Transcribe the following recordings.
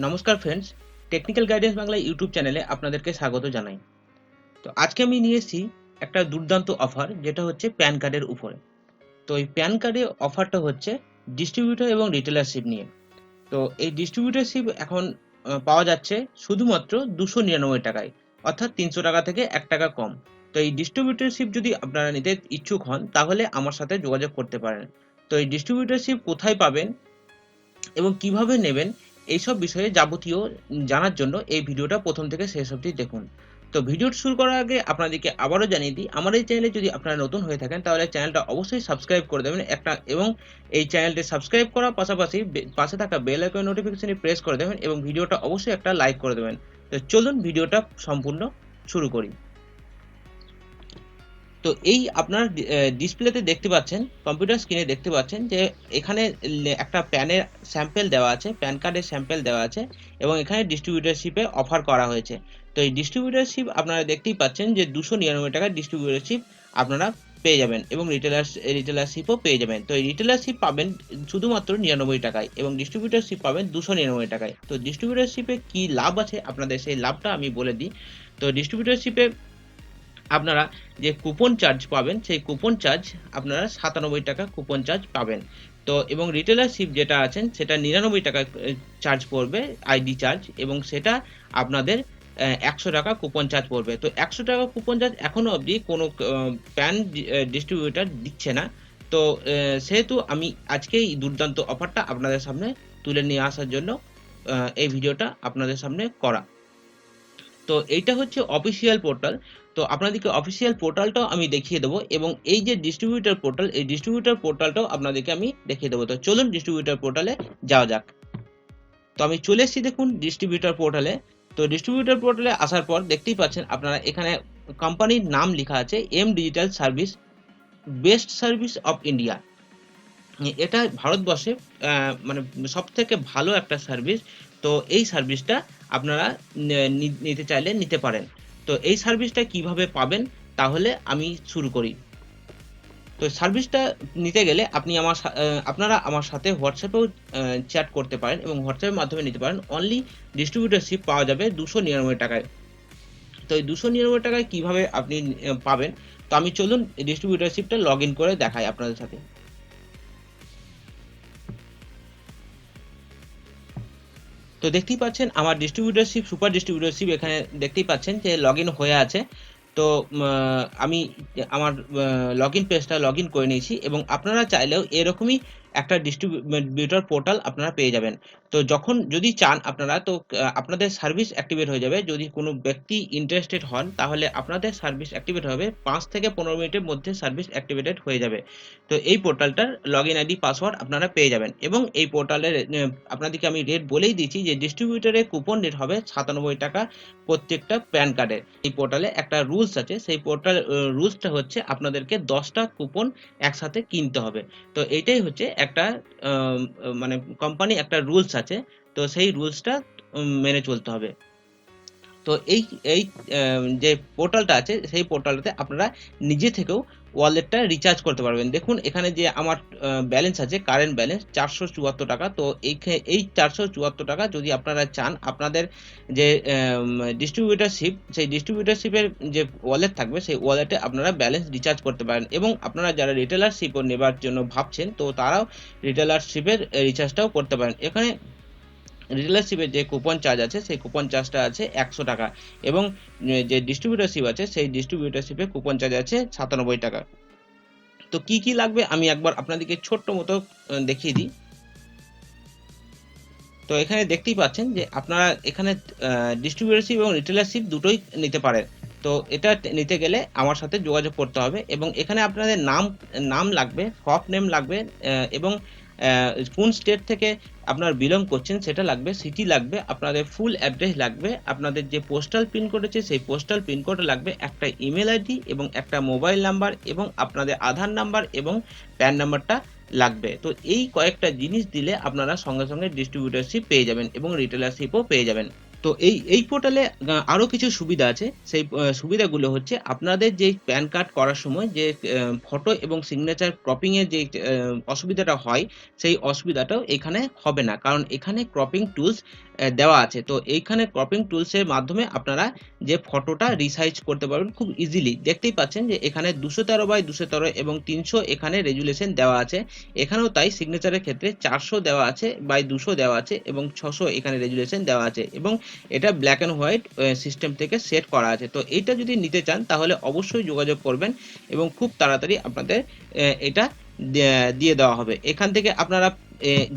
নমস্কার friends, technical guidance Bangla YouTube চ্যানেলে আপনাদেরকে স্বাগত জানাই। তো আজকে আমি নিয়ে এসেছি একটা দুর্দান্ত অফার, যেটা হচ্ছে প্যান কার্ডের উপরে। তো এই প্যান কার্ডের অফারটা হচ্ছে ডিস্ট্রিবিউটর এবং রিটেলারশিপ নিয়ে। তো এই ডিস্ট্রিবিউটরশিপ এখন পাওয়া যাচ্ছে শুধুমাত্র 299 টাকায়, অর্থাৎ 300 টাকা থেকে 1 টাকা কম। তো এই ডিস্ট্রিবিউটরশিপ যদি আপনারা নিতে ইচ্ছুক হন, তাহলে আমার সাথে যোগাযোগ করতে পারেন। তো এই ডিস্ট্রিবিউটরশিপ কোথায় পাবেন এবং কিভাবে নেবেন, এইসব বিষয়ে যাবতীয় জানার জন্য এই ভিডিওটা প্রথম থেকে শেষ অবধি দেখুন। তো ভিডিওটা শুরু করার আগে আপনাদেরকে আবারও জানিয়ে দিই, আমার এই চ্যানেলে যদি আপনারা নতুন হয়ে থাকেন, তাহলে চ্যানেলটা অবশ্যই সাবস্ক্রাইব করে দেবেন এবং এই চ্যানেলটি সাবস্ক্রাইব করার পাশাপাশি পাশে থাকা বেল আইকন নোটিফিকেশনটি প্রেস করে দেবেন এবং ভিডিওটা অবশ্যই একটা লাইক করে দেবেন। তো চলুন ভিডিওটা সম্পূর্ণ শুরু করি। তো এই আপনার ডিসপ্লেতে দেখতে পাচ্ছেন, কম্পিউটার স্ক্রিনে দেখতে পাচ্ছেন যে এখানে একটা প্যানের স্যাম্পল দেওয়া আছে, প্যান কার্ডের স্যাম্পল দেওয়া আছে এবং এখানে ডিস্ট্রিবিউটরশিপে অফার করা হয়েছে। তো এই ডিস্ট্রিবিউটরশিপ আপনারা দেখতেই পাচ্ছেন যে 299 টাকার ডিস্ট্রিবিউটরশিপ আপনারা পেয়ে যাবেন এবং রিটেলারশিপও পেয়ে যাবেন। তো এই রিটেলারশিপ পাবেন শুধুমাত্র 99 টাকায় এবং ডিস্ট্রিবিউটরশিপ পাবেন 299 টাকায়। তো ডিস্ট্রিবিউটরশিপে কি লাভ আছে আপনাদের, সেই লাভটা আমি বলে দিই। তো ডিস্ট্রিবিউটরশিপে আপনারা যে কুপন চার্জ পাবেন, সেই কুপন চার্জ আপনারা 97 টাকা কুপন চার্জ পাবেন। তো এবং রিটেলারশিপ যেটা আছেন, সেটা 99 টাকা চার্জ পড়বে, আইডি চার্জ, এবং সেটা আপনাদের 100 টাকা কুপন চার্জ পড়বে। তো 100 টাকা কুপন চার্জ এখনো অবধি কোনো প্যান ডিস্ট্রিবিউটর দিচ্ছে না। তো সেহেতু আমি আজকে এই দুর্দান্ত অফারটা আপনাদের সামনে তুলে নিয়ে আসার জন্য এই ভিডিওটা আপনাদের সামনে করা। তো এইটা হচ্ছে অফিসিয়াল পোর্টাল। তো আপনাদেরকে অফিসিয়াল পোর্টালটাও আমি দেখিয়ে দেবো এবং এই যে ডিস্ট্রিবিউটর পোর্টাল, এই ডিস্ট্রিবিউটর পোর্টালটাও আপনাদেরকে আমি দেখিয়ে দেবো। তো চলুন ডিস্ট্রিবিউটর পোর্টালে যাওয়া যাক। তো আমি চলে এসেছি দেখুন ডিস্ট্রিবিউটর পোর্টালে। তো ডিস্ট্রিবিউটর পোর্টালে আসার পর দেখতেই পাচ্ছেন আপনারা এখানে কোম্পানির নাম লেখা আছে, M digital service, best service of India. এটা ভারতবর্ষে মানে সবথেকে ভালো একটা সার্ভিস। তো এই সার্ভিসটা আপনারা নিতে চাইলে নিতে পারেন। তো এই সার্ভিসটা কিভাবে পাবেন, তাহলে আমি শুরু করি। তো সার্ভিসটা নিতে গেলে আপনারা আমার সাথে হোয়াটসঅ্যাপেও চ্যাট করতে পারেন এবং হোয়াটসঅ্যাপের মাধ্যমে নিতে পারেন। অনলি ডিস্ট্রিবিউটরশিপ পাওয়া যাবে 299 টাকায়। তো এই 299 টাকায় কিভাবে আপনি পাবেন, তো আমি চলুন ডিস্ট্রিবিউটরশিপটা লগ ইন করে দেখাই আপনাদের সাথে। তো দেখতেই পাচ্ছেন আমার ডিস্ট্রিবিউটরশিপ, সুপার ডিস্ট্রিবিউটরশিপ, এখানে দেখতেই পাচ্ছেন যে লগ ইন হয়ে আছে। তো আমি আমার লগ ইন পেজটা লগ ইন করে নিয়েছি এবং আপনারা চাইলেও এরকমই একটা ডিস্ট্রিবিউটর পোর্টাল আপনারা পেয়ে যাবেন। তো যদি চান আপনারা, তো আপনাদের সার্ভিস অ্যাক্টিভেট হয়ে যাবে। যদি কোনো ব্যক্তি ইন্টারেস্টেড হন, তাহলে আপনাদের সার্ভিস অ্যাক্টিভেট হবে 5 থেকে 15 মিনিটের মধ্যে সার্ভিস অ্যাক্টিভেটেড হয়ে যাবে। তো এই পোর্টালটার লগ ইন আইডি পাসওয়ার্ড আপনারা পেয়ে যাবেন এবং এই পোর্টালের আপনাদেরকে আমি রেট বলেই দিচ্ছি যে ডিস্ট্রিবিউটরের কুপন রেট হবে 97 টাকা প্রত্যেকটা প্যান কার্ডের। এই পোর্টালে একটা রুলস আছে, সেই পোর্টাল রুলসটা হচ্ছে আপনাদেরকে 10টা কুপন একসাথে কিনতে হবে। তো এইটাই হচ্ছে একটা মানে কোম্পানি একটা রুলস আছে, তো সেই রুলসটা মেনে চলতে হবে। তো এই এই যে পোর্টালটা আছে, সেই পোর্টালটাতে আপনারা নিজে থেকেও ওয়ালেটটা রিচার্জ করতে পারবেন। দেখুন এখানে যে আমার ব্যালেন্স আছে, কারেন্ট ব্যালেন্স 474 টাকা। তো এই 474 টাকা যদি আপনারা চান, আপনাদের যে ডিস্ট্রিবিউটরশিপ, সেই ডিস্ট্রিবিউটরশিপের যে ওয়ালেট থাকবে, সেই ওয়ালেটে আপনারা ব্যালেন্স রিচার্জ করতে পারেন এবং আপনারা যারা রিটেলারশিপও নেবার জন্য ভাবছেন, তো তারাও রিটেলারশিপের রিচার্জটাও করতে পারেন। এখানে রিটেলারশিপের যে কুপন চার্জ আছে, সেই কুপন চার্জটা আছে 100 টাকা এবং যে ডিস্ট্রিবিউটরশিপ আছে, সেই ডিস্ট্রিবিউটরশিপে কুপন চার্জ আছে 97 টাকা। তো কি কি লাগবে আমি একবার আপনাদেরকে ছোট্ট মতো দেখিয়ে দিই। তো এখানে দেখতেই পাচ্ছেন যে আপনারা এখানে ডিস্ট্রিবিউটরশিপ এবং রিটেলারশিপ দুটোই নিতে পারেন। তো এটা নিতে গেলে আমার সাথে যোগাযোগ করতে হবে এবং এখানে আপনাদের নাম লাগবে, শপ নেম লাগবে এবং কোন স্টেট থেকে আপনার বিলং করছেন সেটা লাগবে, সিটি লাগবে, আপনাদের ফুল অ্যাড্রেস লাগবে, আপনাদের যে পোস্টাল পিনকোড আছে সেই পোস্টাল পিনকোড লাগবে, একটা ইমেল আইডি এবং একটা মোবাইল নাম্বার এবং আপনাদের আধার নাম্বার এবং প্যান নাম্বারটা লাগবে। তো এই কয়েকটা জিনিস দিলে আপনারা সঙ্গে সঙ্গে ডিস্ট্রিবিউটরশিপ পেয়ে যাবেন এবং রিটেলারশিপও পেয়ে যাবেন। তো এই পোর্টালে আরো কিছু সুবিধা আছে। সেই সুবিধাগুলো হচ্ছে আপনাদের যে প্যান কার্ড করার সময় যে ফটো এবং সিগনেচার ক্রপিং এর যে অসুবিধাটা হয়, সেই অসুবিধাটাও এখানে হবে না, কারণ এখানে ক্রপিং টুলস দেওয়া আছে। তো এইখানে ক্রপিং টুলসের মাধ্যমে আপনারা যে ফটোটা রিসাইজ করতে পারবেন খুব ইজিলি। দেখতেই পাচ্ছেন যে এখানে 213x213 এবং 300 এখানে রেজুলেশন দেওয়া আছে। এখানেও তাই সিগনেচারের ক্ষেত্রে 400 দেওয়া আছে বাই 200 দেওয়া আছে এবং 600 এখানে রেজুলেশন দেওয়া আছে এবং এটা ব্ল্যাক অ্যান্ড হোয়াইট সিস্টেম থেকে সেট করা আছে। তো এইটা যদি নিতে চান তাহলে অবশ্যই যোগাযোগ করবেন এবং খুব তাড়াতাড়ি আপনাদের এটা দিয়ে দেওয়া হবে। এখান থেকে আপনারা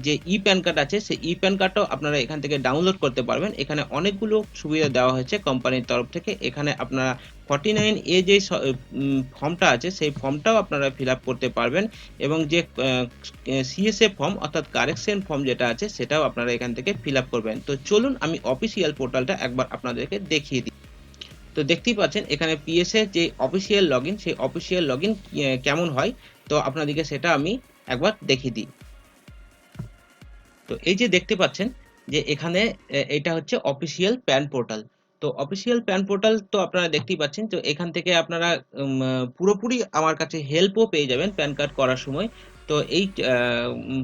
যে প্যান কার্ড আছে সেই প্যান কার্ডটাও আপনারা এখান থেকে ডাউনলোড করতে পারবেন। এখানে অনেকগুলো সুবিধা দেওয়া হয়েছে কোম্পানির তরফ থেকে। এখানে আপনারা 49A যে ফর্মটা আছে সেই ফর্মটাও আপনারা ফিল আপ করতে পারবেন এবং যে সিএসএ ফর্ম অর্থাৎ কারেকশন ফর্ম যেটা আছে সেটাও আপনারা এখান থেকে ফিল আপ করবেন। তো চলুন আমি অফিসিয়াল পোর্টালটা একবার আপনাদেরকে দেখিয়ে দিই। তো দেখতেই পাচ্ছেন এখানে পিএসএ যে অফিসিয়াল লগইন সেই অফিসিয়াল লগইন কেমন হয় তো আপনাদেরকে সেটা আমি একবার দেখিয়ে দিই। তো এই যে দেখতে পাচ্ছেন যে এখানে এটা হচ্ছে অফিসিয়াল প্যান পোর্টাল। তো অফিসিয়াল প্যান পোর্টাল তো আপনারা দেখতেই পাচ্ছেন। তো এখান থেকে আপনারা পুরোপুরি আমার কাছে হেল্পও পেয়ে যাবেন প্যান কার্ড করার সময়। তো এই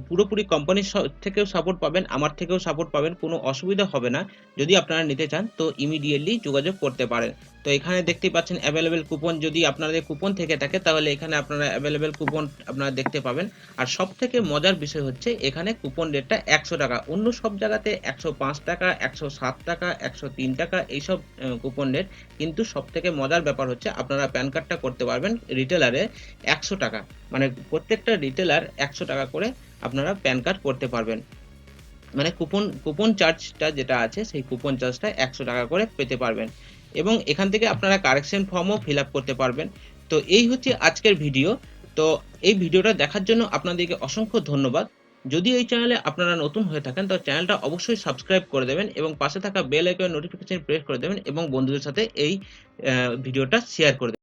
পুরোপুরি কোম্পানির থেকেও সাপোর্ট পাবেন, আমার থেকেও সাপোর্ট পাবেন, কোনো অসুবিধা হবে না। যদি আপনারা নিতে চান তো ইমিডিয়েটলি যোগাযোগ করতে পারেন। তো এখানে দেখতেই পাচ্ছেন অ্যাভেলেবেল কুপন, যদি আপনাদের কুপন থেকে থাকে তাহলে এখানে আপনারা অ্যাভেলেবেল কুপন আপনারা দেখতে পাবেন। আর সব থেকে মজার বিষয় হচ্ছে এখানে কুপন রেটটা 100 টাকা। অন্য সব জায়গাতে 105 টাকা, 107 টাকা, 103 টাকা এইসব কুপন রেট। কিন্তু সব থেকে মজার ব্যাপার হচ্ছে আপনারা প্যান কার্ডটা করতে পারবেন রিটেলারে 100 টাকা, মানে প্রত্যেকটা রিটেলার 100 টাকা করে আপনারা প্যান কার্ড করতে পারবেন। মানে কুপন চার্জটা যেটা আছে সেই কুপন চার্জটা 100 টাকা করে পেতে পারবেন এবং এখান থেকে আপনারা কারেকশন ফর্মও ফিল আপ করতে পারবেন। তো এই হচ্ছে আজকের ভিডিও। তো এই ভিডিওটা দেখার জন্য আপনাদেরকে অসংখ্য ধন্যবাদ। যদি এই চ্যানেলে আপনারা নতুন হয়ে থাকেন তো চ্যানেলটা অবশ্যই সাবস্ক্রাইব করে দেবেন এবং পাশে থাকা বেল আইকনের নোটিফিকেশন প্রেস করে দেবেন এবং বন্ধুদের সাথে এই ভিডিওটা শেয়ার করে দেবেন।